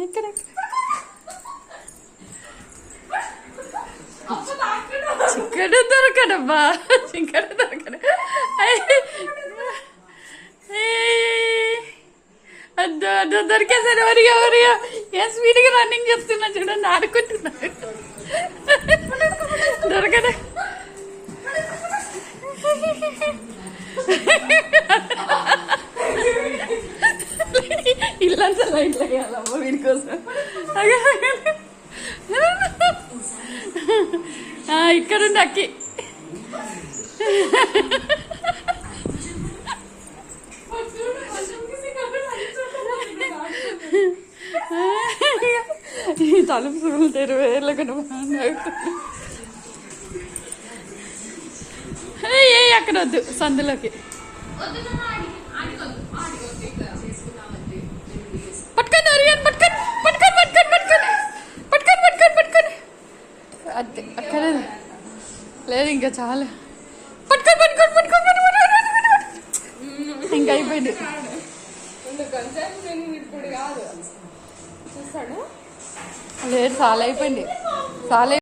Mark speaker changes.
Speaker 1: ఇక్కడ చిక్కడు దొరకడబ్బా, చిక్కడు దొరకడు. అద్దు అద్దు దొరికేసారి వరిగా వరిగా ఏ స్పీడ్గా రన్నింగ్ చేస్తున్నా చూడండి, ఆడుకుంటున్నా. దొరకదు. ఇల్లంతా లైట్ వేయాలమ్మ వీడి కోసం. ఇక్కడుండి అక్కి. తలుపు సుగులు తెరవేర్లకుండా ఏ అక్కడ వద్దు సందులోకి. పట్టుకొని అరిగాను, పట్టుకొని పట్టుకొని పట్టుకొని పట్టుకొని పట్టుకొని పట్టుకొని పట్టుకొని అదే అక్కడ లేదు ఇంకా చాలా. పట్టుకొని పట్టుకొని పట్టుకొని పట్టుకొని ఇంకా అయిపోయింది. లేదు చాలా అయిపోయింది, చాలా.